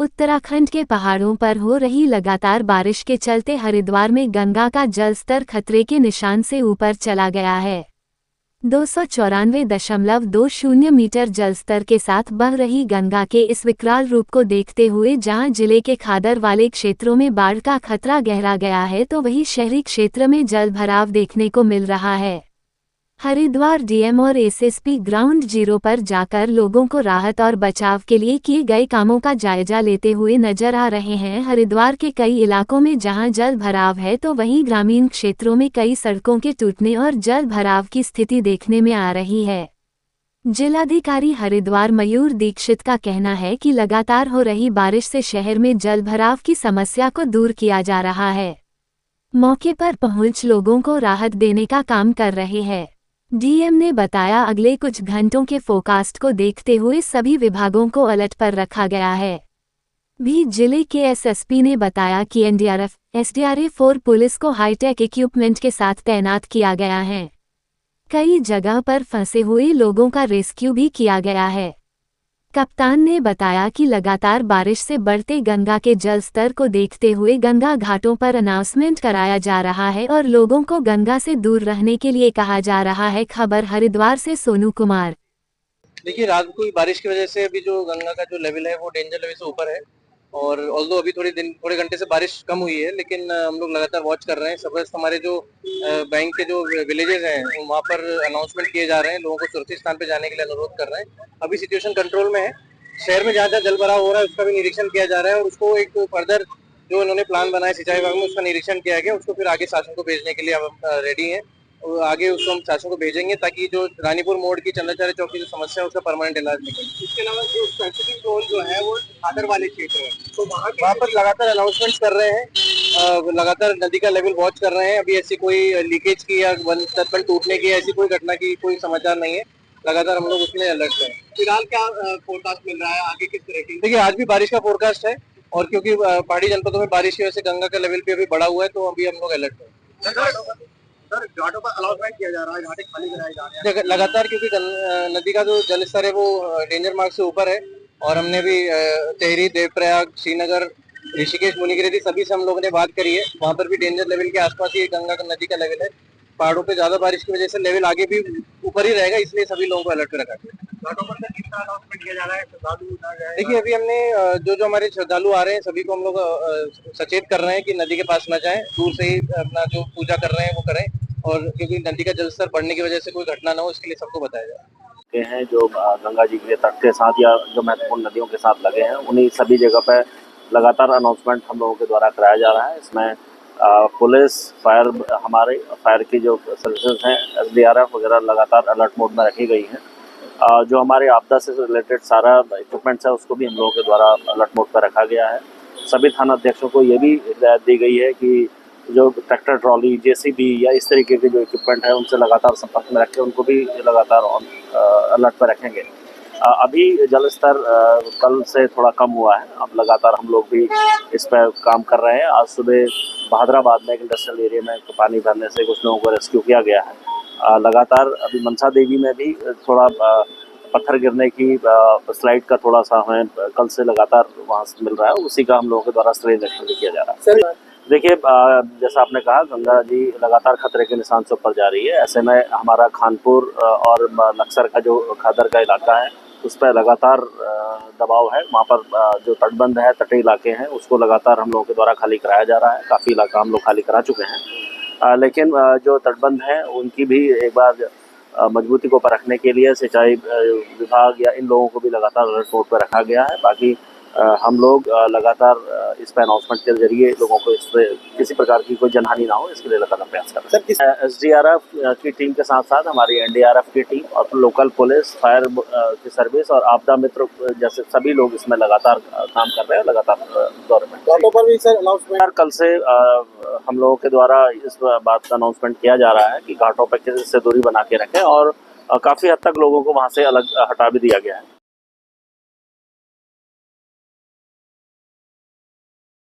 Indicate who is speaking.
Speaker 1: उत्तराखंड के पहाड़ों पर हो रही लगातार बारिश के चलते हरिद्वार में गंगा का जलस्तर खतरे के निशान से ऊपर चला गया है। 294.20 मीटर जलस्तर के साथ बह रही गंगा के इस विकराल रूप को देखते हुए जहां जिले के खादर वाले क्षेत्रों में बाढ़ का खतरा गहरा गया है, तो वहीं शहरी क्षेत्र में जल भराव देखने को मिल रहा है। हरिद्वार डीएम और एसएसपी ग्राउंड जीरो पर जाकर लोगों को राहत और बचाव के लिए किए गए कामों का जायजा लेते हुए नजर आ रहे हैं। हरिद्वार के कई इलाकों में जहां जल भराव है, तो वहीं ग्रामीण क्षेत्रों में कई सड़कों के टूटने और जल भराव की स्थिति देखने में आ रही है। जिलाधिकारी हरिद्वार मयूर दीक्षित का कहना है कि लगातार हो रही बारिश से शहर में जल भराव की समस्या को दूर किया जा रहा है। मौके पर पहुंच लोगों को राहत देने का काम कर रहे हैं। डीएम ने बताया, अगले कुछ घंटों के फोरकास्ट को देखते हुए सभी विभागों को अलर्ट पर रखा गया है। भी जिले के एसएसपी ने बताया कि एनडीआरएफ, एसडीआरएफ और पुलिस को हाईटेक इक्विपमेंट के साथ तैनात किया गया है। कई जगह पर फंसे हुए लोगों का रेस्क्यू भी किया गया है। कप्तान ने बताया कि लगातार बारिश से बढ़ते गंगा के जल स्तर को देखते हुए गंगा घाटों पर अनाउंसमेंट कराया जा रहा है और लोगों को गंगा से दूर रहने के लिए कहा जा रहा है। खबर हरिद्वार से सोनू कुमार।
Speaker 2: देखिए, रात को बारिश की वजह से अभी जो गंगा का जो लेवल है वो डेंजर लेवल से ऊपर है और ऑल्दो अभी थोड़े घंटे से बारिश कम हुई है, लेकिन हम लोग लगातार वॉच कर रहे हैं। सबसे हमारे जो बैंक के जो विलेजेस हैं वहाँ पर अनाउंसमेंट किए जा रहे हैं, लोगों को सुरक्षित स्थान पे जाने के लिए अनुरोध कर रहे हैं। अभी सिचुएशन कंट्रोल में है। शहर में जहाँ जहाँ जल भराव हो रहा है उसका भी निरीक्षण किया जा रहा है और उसको एक फर्दर जो इन्होंने प्लान बनाया सिंचाई विभाग में उसका निरीक्षण किया गया, उसको फिर आगे शासन को भेजने के लिए हम रेडी हैं। आगे उसको हम शासन को भेजेंगे ताकि जो रानीपुर मोड़ की चंद्राचार्य चौक की जो समस्या है उसका परमानेंट इलाज निकले। इसके अलावा जो स्पेसिफिक जोन जो है वो खादर वाले क्षेत्र है, तो वहाँ पर लगातार अनाउंसमेंट कर रहे हैं, लगातार नदी का लेवल वॉच कर रहे हैं। अभी ऐसी कोई लीकेज की या तटबंध टूटने की ऐसी कोई घटना की कोई समाचार नहीं है। लगातार हम लोग उसमें अलर्ट हैं। फिलहाल क्या फोरकास्ट मिल रहा है, आगे किस तरह की? देखिए, आज भी बारिश का फोरकास्ट है और क्योंकि पहाड़ी जनपदों में बारिश की वजह से गंगा का लेवल भी अभी बढ़ा हुआ है, तो अभी हम लोग अलर्ट हैं। घाटों पर अलाउंसमेंट किया जा रहा है, घाटे खाली कराए जा रहे हैं लगातार, क्योंकि नदी का जो जल स्तर है वो डेंजर मार्क से ऊपर है और हमने भी टेहरी, देवप्रयाग, श्रीनगर, ऋषिकेश, मुनिगिरी सभी से हम लोगों ने बात करी है। वहाँ पर भी डेंजर लेवल के आसपास ही गंगा नदी का लेवल है। पहाड़ों पे ज्यादा बारिश की वजह से लेवल आगे भी ऊपर ही रहेगा, इसलिए सभी लोगों को अलर्ट पे रखा गया। घाटों पर कितना अनाउंसमेंट किया जा रहा है? देखिए, अभी हमने जो हमारे श्रद्धालु आ रहे हैं सभी को हम लोग सचेत कर रहे हैं कि नदी के पास न जाएं, दूर से ही अपना जो पूजा कर रहे हैं वो करें, और क्योंकि नदी का जलस्तर बढ़ने की वजह से कोई घटना न हो इसके लिए सबको बताया जाए।
Speaker 3: हैं जो गंगा जी के तट के साथ या जो महत्वपूर्ण नदियों के साथ लगे हैं उन्हीं सभी जगह पर लगातार अनाउंसमेंट हम लोगों के द्वारा कराया जा रहा है। इसमें पुलिस, फायर, हमारे फायर की जो सर्विसेज हैं, एसडीआरएफ वगैरह लगातार अलर्ट मोड में रखी गई हैं। जो हमारे आपदा से रिलेटेड सारा इक्विपमेंट्स है उसको भी हम लोगों के द्वारा अलर्ट मोड पर रखा गया है। सभी थाना अध्यक्षों को ये भी हिदायत दी गई है कि जो ट्रैक्टर, ट्रॉली, जेसीबी या इस तरीके के जो इक्विपमेंट है उनसे लगातार संपर्क में रखें, उनको भी लगातार अलर्ट पर रखेंगे। अभी जल स्तर कल से थोड़ा कम हुआ है, अब लगातार हम लोग भी इस पर काम कर रहे हैं। आज सुबह बहादराबाद में एक इंडस्ट्रियल एरिया में पानी भरने से कुछ लोगों को रेस्क्यू किया गया है। लगातार अभी मनसा देवी में भी थोड़ा पत्थर गिरने की स्लाइड का थोड़ा सा हमें कल से लगातार वहाँ से मिल रहा है, उसी का हम लोगों के द्वारा स्ट्रेन एक्शन किया जा रहा है। देखिए, जैसा आपने कहा, गंगा जी लगातार खतरे के निशान से ऊपर जा रही है। ऐसे में हमारा खानपुर और लक्सर का जो खादर का इलाका है उस पर लगातार दबाव है। वहाँ पर जो तटबंध है, तटीय इलाके हैं, उसको लगातार हम लोगों के द्वारा खाली कराया जा रहा है। काफ़ी इलाका हम लोग खाली करा चुके हैं, लेकिन जो तटबंध हैं उनकी भी एक बार मजबूती को परखने के लिए सिंचाई विभाग या इन लोगों को भी लगातार अलर्ट मोड पर रखा गया है। बाकी हम लोग लगातार इस पर अनाउंसमेंट के जरिए लोगों को इस पर किसी प्रकार की कोई जनहानि ना हो इसके लिए लगातार प्रयास कर रहे हैं। एसडीआरएफ की टीम के साथ साथ हमारी एनडीआरएफ की टीम और लोकल पुलिस, फायर की सर्विस और आपदा मित्र जैसे सभी लोग इसमें लगातार काम कर रहे हैं। लगातार दौरे में पर भी सर अनाउंसमेंट कल से हम लोगों के द्वारा इस बात का अनाउंसमेंट किया जा रहा है कि घाटों पर किसी से दूरी बना के रखें और काफ़ी हद तक लोगों को वहाँ से अलग हटा भी दिया गया है।